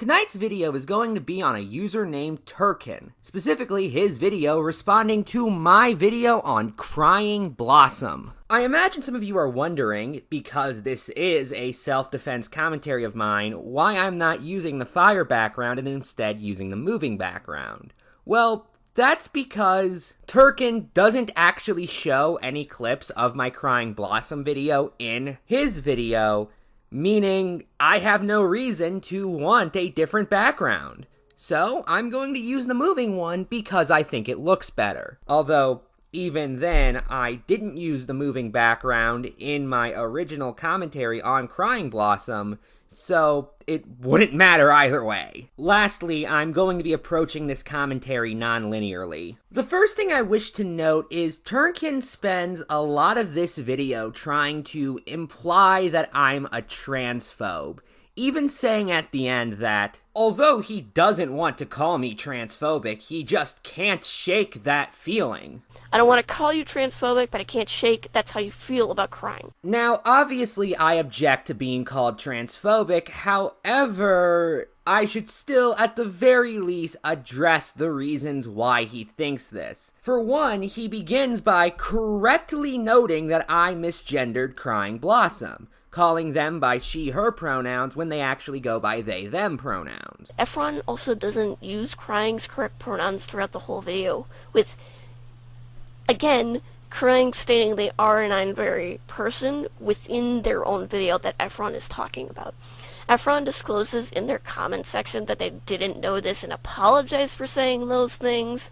Tonight's video is going to be on a user named Turkin, specifically his video responding to my video on Crying Blossom. I imagine some of you are wondering, because this is a self-defense commentary of mine, why I'm not using the fire background and instead using the moving background. Well, that's because Turkin doesn't actually show any clips of my Crying Blossom video in his video, meaning I have no reason to want a different background. So I'm going to use the moving one because I think it looks better. Although, even then, I didn't use the moving background in my original commentary on Crying Blossom, so it wouldn't matter either way. Lastly, I'm going to be approaching this commentary non-linearly. The first thing I wish to note is Turkin spends a lot of this video trying to imply that I'm a transphobe, even saying at the end that, although he doesn't want to call me transphobic, he just can't shake that feeling. I don't want to call you transphobic, but I can't shake that's how you feel about crying. Now, obviously, I object to being called transphobic. However, I should still, at the very least, address the reasons why he thinks this. For one, he begins by correctly noting that I misgendered Crying Blossom, calling them by she/her pronouns when they actually go by they/them pronouns. Efron also doesn't use Crying's correct pronouns throughout the whole video, with, again, Crying stating they are a non-binary person within their own video that Efron is talking about. Efron discloses in their comment section that they didn't know this and apologized for saying those things.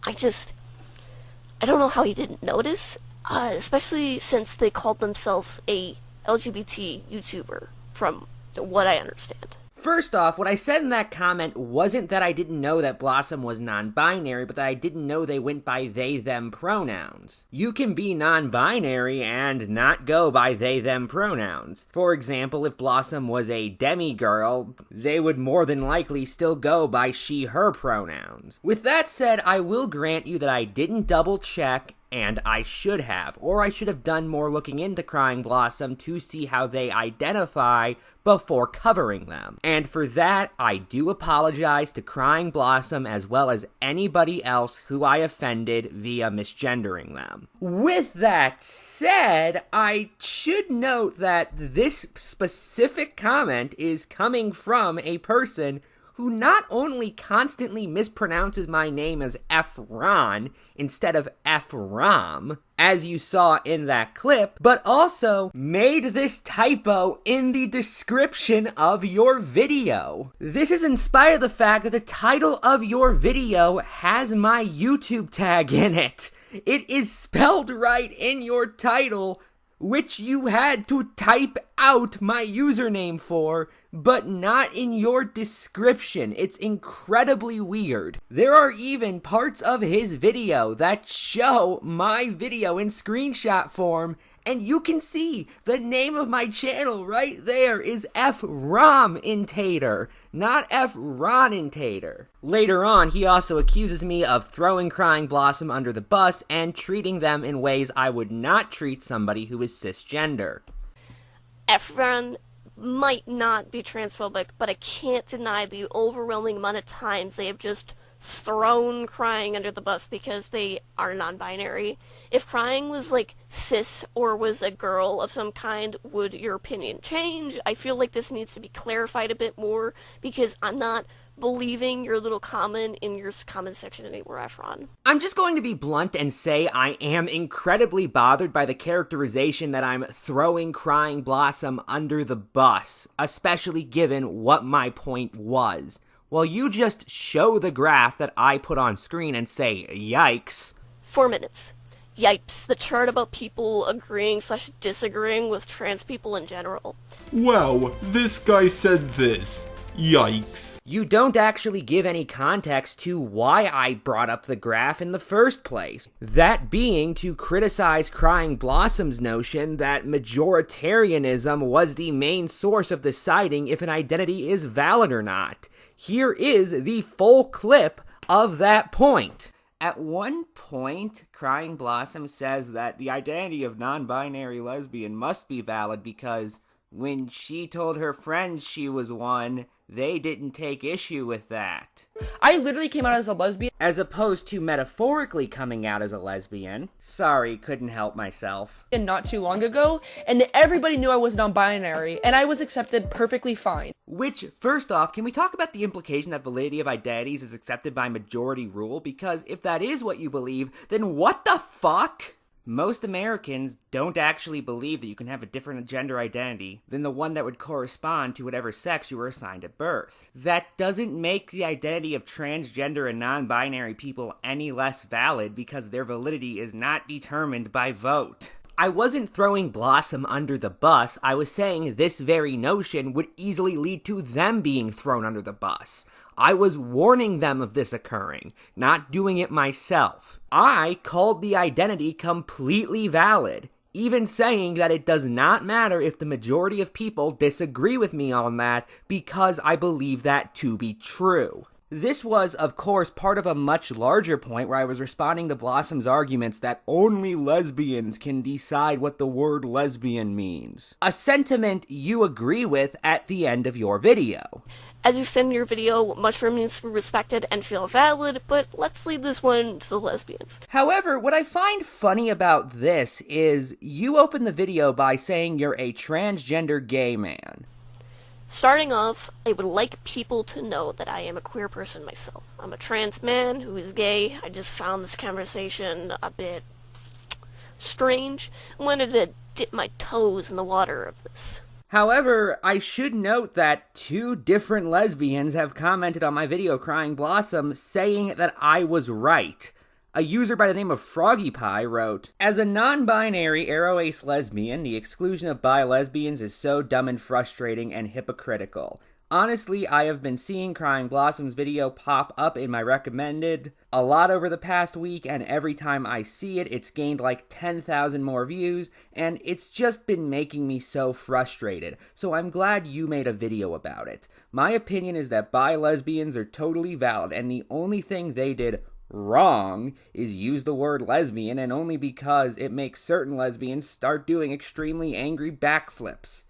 I don't know how he didn't notice, especially since they called themselves a LGBT YouTuber, from what I understand. First off, what I said in that comment wasn't that I didn't know that Blossom was non-binary, but that I didn't know they went by they/them pronouns. You can be non-binary and not go by they/them pronouns. For example, if Blossom was a demigirl, they would more than likely still go by she/her pronouns. With that said, I will grant you that I didn't double check, and I should have, or I should have done more looking into Crying Blossom to see how they identify before covering them. And for that, I do apologize to Crying Blossom as well as anybody else who I offended via misgendering them. With that said, I should note that this specific comment is coming from a person who not only constantly mispronounces my name as Efron instead of Efram, as you saw in that clip, but also made this typo in the description of your video. This is in spite of the fact that the title of your video has my YouTube tag in it. It is spelled right in your title, which you had to type out my username for, but not in your description. It's incredibly weird. There are even parts of his video that show my video in screenshot form, and you can see the name of my channel right there is Efromintator, not Efronintator. Later on, he also accuses me of throwing Crying Blossom under the bus and treating them in ways I would not treat somebody who is cisgender. Efron might not be transphobic, but I can't deny the overwhelming amount of times they have just thrown Crying under the bus because they are non-binary. If Crying was like cis or was a girl of some kind, would your opinion change? I feel like this needs to be clarified a bit more because I'm not believing your little comment in your comment section anymore, Efron. I'm just going to be blunt and say I am incredibly bothered by the characterization that I'm throwing Crying Blossom under the bus, especially given what my point was. Well, you just show the graph that I put on screen and say, yikes. 4 minutes. Yipes, the chart about people agreeing/disagreeing with trans people in general. Wow, this guy said this. Yikes. You don't actually give any context to why I brought up the graph in the first place. That being to criticize Crying Blossom's notion that majoritarianism was the main source of deciding if an identity is valid or not. Here is the full clip of that point. At one point, Crying Blossom says that the identity of non-binary lesbian must be valid because when she told her friends she was one, They didn't take issue with that. I literally came out as a lesbian. As opposed to metaphorically coming out as a lesbian. Sorry, couldn't help myself. Not too long ago, and everybody knew I was non-binary, and I was accepted perfectly fine. Which, first off, can we talk about the implication that validity of identities is accepted by majority rule? Because if that is what you believe, then what the fuck? Most Americans don't actually believe that you can have a different gender identity than the one that would correspond to whatever sex you were assigned at birth. That doesn't make the identity of transgender and non-binary people any less valid because their validity is not determined by vote. I wasn't throwing Blossom under the bus, I was saying this very notion would easily lead to them being thrown under the bus. I was warning them of this occurring, not doing it myself. I called the identity completely valid, even saying that it does not matter if the majority of people disagree with me on that because I believe that to be true. This was, of course, part of a much larger point where I was responding to Blossom's arguments that only lesbians can decide what the word lesbian means. A sentiment you agree with at the end of your video. As you said in your video, Mushroom needs to be respected and feel valid, but let's leave this one to the lesbians. However, what I find funny about this is you open the video by saying you're a transgender gay man. Starting off, I would like people to know that I am a queer person myself. I'm a trans man who is gay. I just found this conversation a bit strange. I wanted to dip my toes in the water of this. However, I should note that 2 different lesbians have commented on my video Crying Blossom saying that I was right. A user by the name of Froggy Pie wrote, "As a non-binary aro-ace lesbian, the exclusion of bi-lesbians is so dumb and frustrating and hypocritical. Honestly, I have been seeing Crying Blossom's video pop up in my recommended a lot over the past week, and every time I see it, it's gained like 10,000 more views, and it's just been making me so frustrated. So I'm glad you made a video about it. My opinion is that bi-lesbians are totally valid, and the only thing they did wrong is use the word lesbian, and only because it makes certain lesbians start doing extremely angry backflips.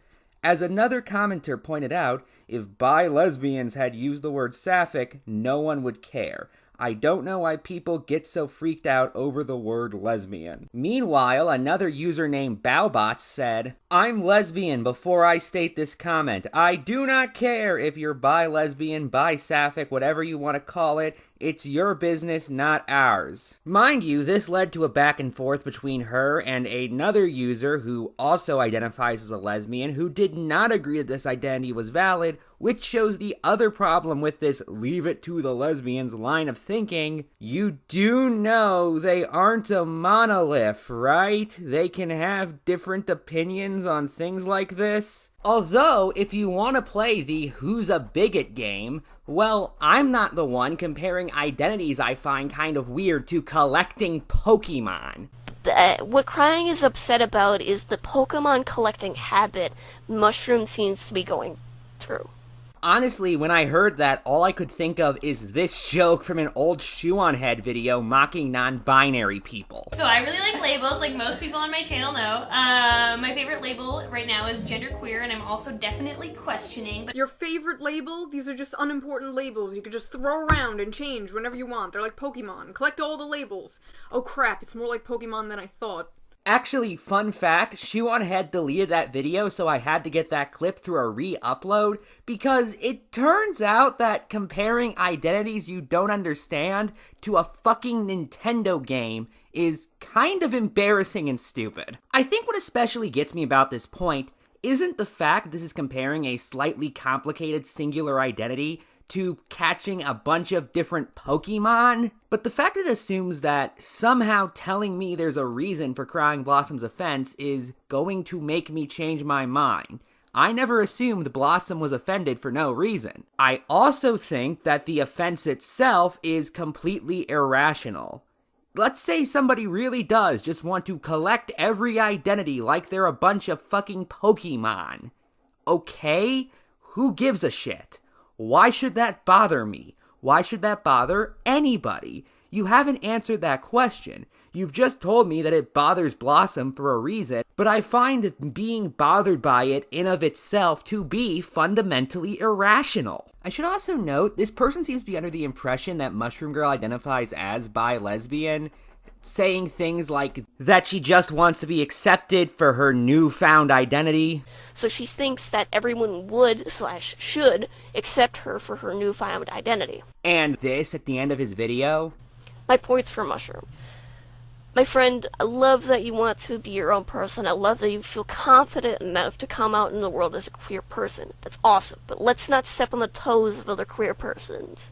As another commenter pointed out, if bi-lesbians had used the word sapphic, no one would care. I don't know why people get so freaked out over the word lesbian." Meanwhile, another user named Bowbots said, "I'm lesbian before I state this comment. I do not care if you're bi-lesbian, bi-sapphic, whatever you want to call it. It's your business, not ours." Mind you, this led to a back and forth between her and another user who also identifies as a lesbian who did not agree that this identity was valid, which shows the other problem with this leave it to the lesbians line of thinking. You do know they aren't a monolith, right? They can have different opinions on things like this. Although, if you want to play the who's a bigot game, well, I'm not the one comparing identities I find kind of weird to collecting Pokemon. What Crying is upset about is the Pokemon collecting habit Mushroom seems to be going through. Honestly, when I heard that, all I could think of is this joke from an old Shoe-on-Head video mocking non-binary people. So I really like labels, like most people on my channel know. My favorite label right now is genderqueer, and I'm also definitely questioning. But your favorite label? These are just unimportant labels you could just throw around and change whenever you want. They're like Pokemon. Collect all the labels. Oh crap, it's more like Pokemon than I thought. Actually, fun fact, Shoe-on-Head deleted that video, so I had to get that clip through a re-upload, because it turns out that comparing identities you don't understand to a fucking Nintendo game is kind of embarrassing and stupid. I think what especially gets me about this point isn't the fact this is comparing a slightly complicated singular identity to catching a bunch of different Pokemon, but the fact it assumes that somehow telling me there's a reason for Crying Blossom's offense is going to make me change my mind. I never assumed Blossom was offended for no reason. I also think that the offense itself is completely irrational. Let's say somebody really does just want to collect every identity like they're a bunch of fucking Pokemon. Okay? Who gives a shit? Why should that bother me? Why should that bother anybody? You haven't answered that question. You've just told me that it bothers Blossom for a reason, but I find being bothered by it in of itself to be fundamentally irrational. I should also note, this person seems to be under the impression that Mushroom Girl identifies as bi-lesbian, saying things like that she just wants to be accepted for her newfound identity. So she thinks that everyone would/should accept her for her newfound identity. And this at the end of his video. My points for Mushroom. My friend, I love that you want to be your own person. I love that you feel confident enough to come out in the world as a queer person. That's awesome. But let's not step on the toes of other queer persons.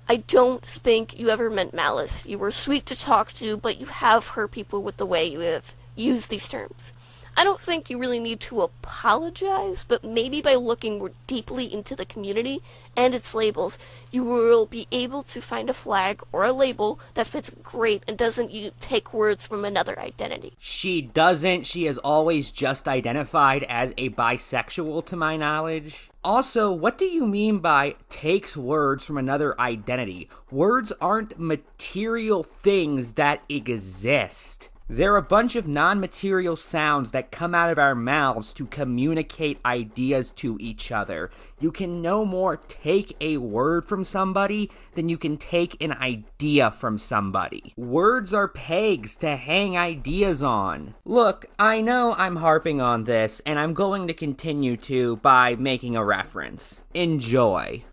I don't think you ever meant malice. You were sweet to talk to, but you have hurt people with the way you have used these terms. I don't think you really need to apologize, but maybe by looking more deeply into the community and its labels, you will be able to find a flag or a label that fits great and doesn't take words from another identity. She doesn't. She has always just identified as a bisexual, to my knowledge. Also, what do you mean by takes words from another identity? Words aren't material things that exist. They're a bunch of non-material sounds that come out of our mouths to communicate ideas to each other. You can no more take a word from somebody than you can take an idea from somebody. Words are pegs to hang ideas on. Look, I know I'm harping on this, and I'm going to continue to by making a reference. Enjoy.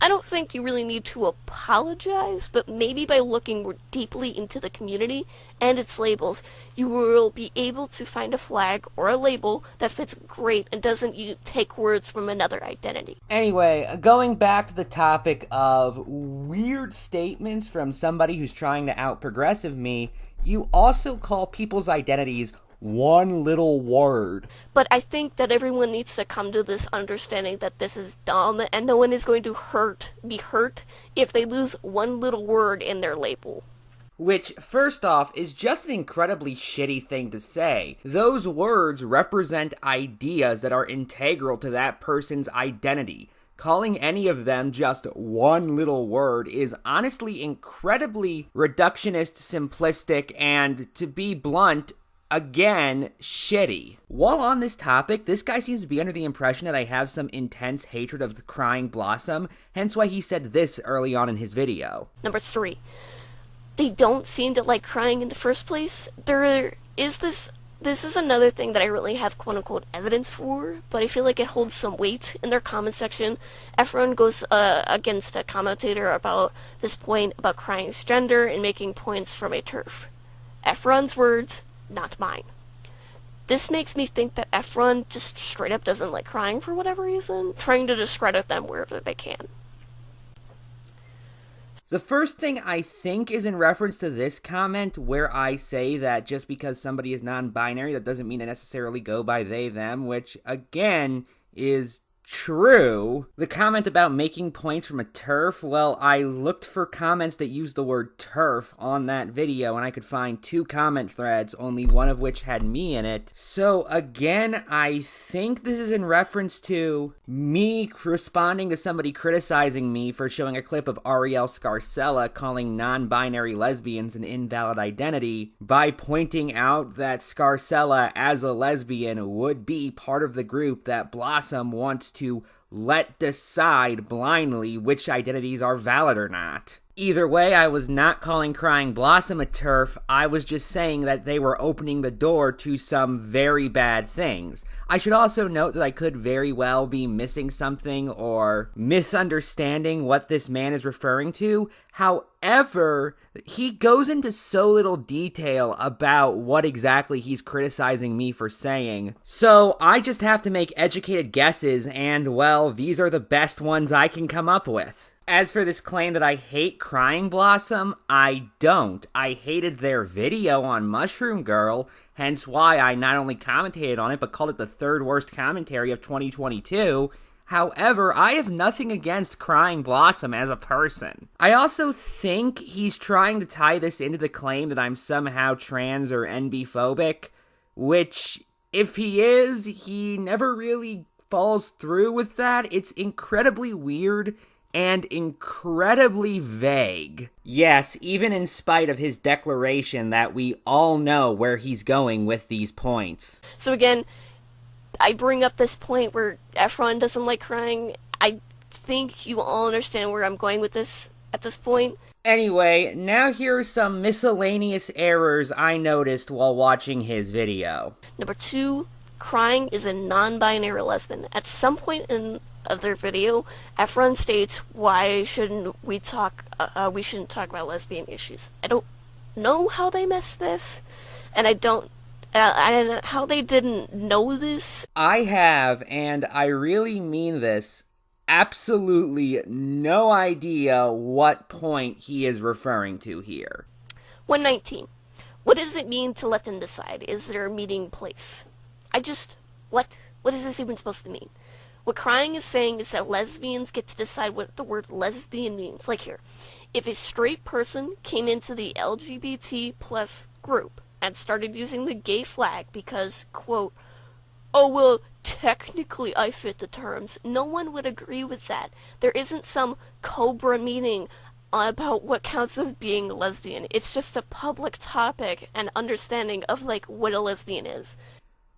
I don't think you really need to apologize, but maybe by looking more deeply into the community and its labels, you will be able to find a flag or a label that fits great and doesn't take words from another identity. Anyway, going back to the topic of weird statements from somebody who's trying to out-progressive me, you also call people's identities one little word. But I think that everyone needs to come to this understanding that this is dumb and no one is going to be hurt if they lose one little word in their label. Which, first off, is just an incredibly shitty thing to say. Those words represent ideas that are integral to that person's identity. Calling any of them just one little word is honestly incredibly reductionist, simplistic, and, to be blunt, again, shitty. While on this topic, this guy seems to be under the impression that I have some intense hatred of the crying Blossom, hence why he said this early on in his video. Number 3. They don't seem to like crying in the first place. This is another thing that I really have quote-unquote evidence for, but I feel like it holds some weight in their comment section. Efron goes against a commentator about this point about crying's gender and making points from a turf. Efron's words, not mine. This makes me think that Efron just straight up doesn't like crying for whatever reason, trying to discredit them wherever they can. The first thing I think is in reference to this comment where I say that just because somebody is non-binary, that doesn't mean they necessarily go by they, them, which, again, is true. The comment about making points from a turf, well, I looked for comments that used the word turf on that video, and I could find 2 comment threads, only one of which had me in it. So, again, I think this is in reference to me responding to somebody criticizing me for showing a clip of Ariel Scarcella calling non-binary lesbians an invalid identity by pointing out that Scarcella, as a lesbian, would be part of the group that Blossom wants to let decide blindly which identities are valid or not. Either way, I was not calling Crying Blossom a turf, I was just saying that they were opening the door to some very bad things. I should also note that I could very well be missing something or misunderstanding what this man is referring to. However, he goes into so little detail about what exactly he's criticizing me for saying. So I just have to make educated guesses, and well, these are the best ones I can come up with. As for this claim that I hate Crying Blossom, I don't. I hated their video on Mushroom Girl, hence why I not only commentated on it, but called it the third worst commentary of 2022. However, I have nothing against Crying Blossom as a person. I also think he's trying to tie this into the claim that I'm somehow trans or NB-phobic, which, if he is, he never really falls through with that. It's incredibly weird and incredibly vague. Yes, even in spite of his declaration that we all know where he's going with these points. So again, I bring up this point where Efron doesn't like crying. I think you all understand where I'm going with this at this point. Anyway, now here are some miscellaneous errors I noticed while watching his video. Number 2, crying is a non-binary lesbian. At some point in their video, Efron states, "Why shouldn't we talk? We shouldn't talk about lesbian issues." I don't know how they missed this, and I don't how they didn't know this. I have, and I really mean this, absolutely no idea what point he is referring to here. 119. What does it mean to let them decide? Is there a meeting place? What is this even supposed to mean? What crying is saying is that lesbians get to decide what the word lesbian means. Like here, if a straight person came into the LGBT plus group and started using the gay flag because, quote, "Oh, well, technically I fit the terms," no one would agree with that. There isn't some Cobra meeting about what counts as being a lesbian. It's just a public topic and understanding of, like, what a lesbian is.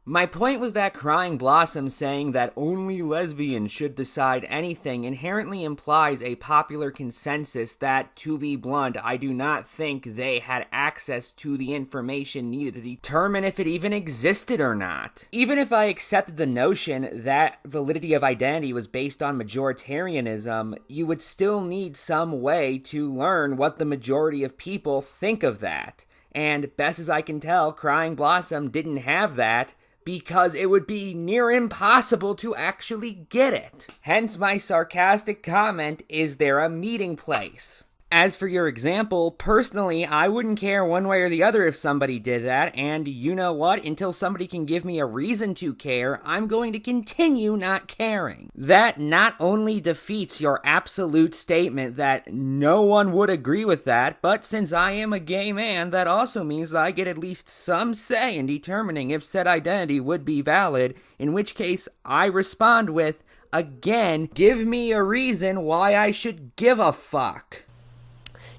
My point was that Crying Blossom saying that only lesbians should decide anything inherently implies a popular consensus that, to be blunt, I do not think they had access to the information needed to determine if it even existed or not. Even if I accepted the notion that validity of identity was based on majoritarianism, you would still need some way to learn what the majority of people think of that. And best as I can tell, Crying Blossom didn't have that, because it would be near impossible to actually get it. Hence my sarcastic comment, is there a meeting place? As for your example, personally, I wouldn't care one way or the other if somebody did that, and you know what? Until somebody can give me a reason to care, I'm going to continue not caring. That not only defeats your absolute statement that no one would agree with that, but since I am a gay man, that also means that I get at least some say in determining if said identity would be valid, in which case I respond with, again, give me a reason why I should give a fuck.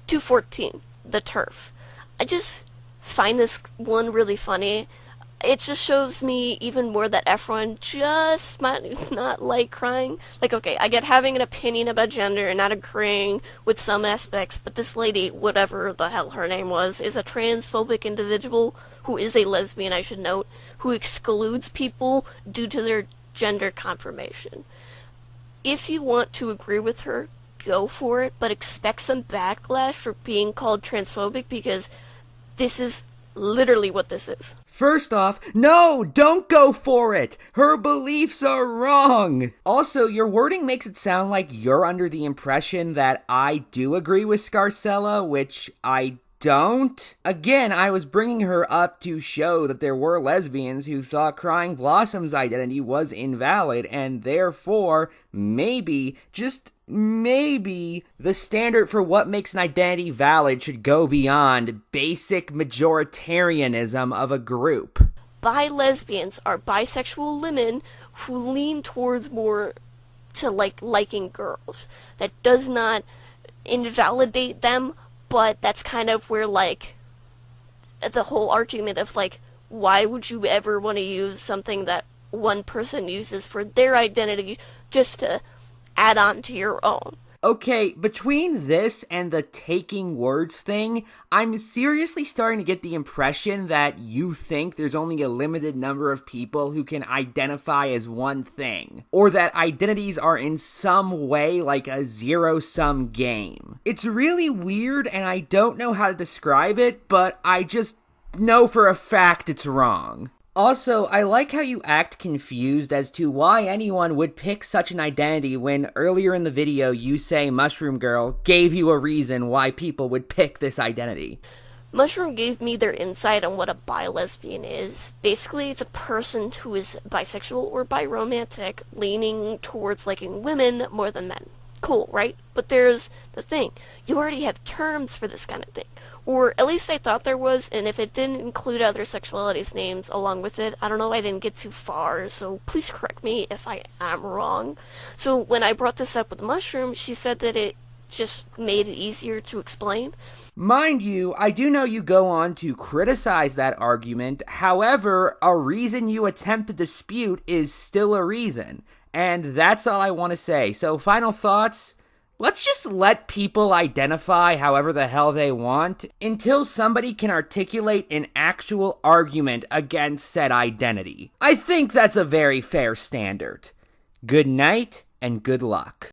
214, the turf. I just find this one really funny. It just shows me even more that Efron just might not like crying. Like, okay, I get having an opinion about gender and not agreeing with some aspects, but this lady, whatever the hell her name was, is a transphobic individual who is a lesbian, I should note, who excludes people due to their gender confirmation. If you want to agree with her, go for it, but expect some backlash for being called transphobic, because this is literally what this is. First off, no, don't go for it. Her beliefs are wrong. Also, your wording makes it sound like you're under the impression that I do agree with Scarcella, which I don't. Again, I was bringing her up to show that there were lesbians who thought Crying Blossom's identity was invalid, and therefore, maybe, just maybe, the standard for what makes an identity valid should go beyond basic majoritarianism of a group. Bi lesbians are bisexual women who lean towards more to liking girls. That does not invalidate them, but that's kind of where, like, the whole argument of, like, why would you ever want to use something that one person uses for their identity just to add on to your own? Okay, between this and the taking words thing, I'm seriously starting to get the impression that you think there's only a limited number of people who can identify as one thing, or that identities are in some way like a zero-sum game. It's really weird and I don't know how to describe it, but I just know for a fact it's wrong. Also, I like how you act confused as to why anyone would pick such an identity when earlier in the video you say Mushroom Girl gave you a reason why people would pick this identity. Mushroom gave me their insight on what a bi-lesbian is. Basically, it's a person who is bisexual or biromantic, leaning towards liking women more than men. Cool, right? But there's the thing. You already have terms for this kind of thing. Or at least I thought there was, and if it didn't include other sexualities names along with it, I don't know, I didn't get too far, so please correct me if I am wrong. So when I brought this up with Mushroom, she said that it just made it easier to explain. Mind you, I do know you go on to criticize that argument. However, a reason you attempt to dispute is still a reason. And that's all I want to say. So final thoughts? Let's just let people identify however the hell they want until somebody can articulate an actual argument against said identity. I think that's a very fair standard. Good night and good luck.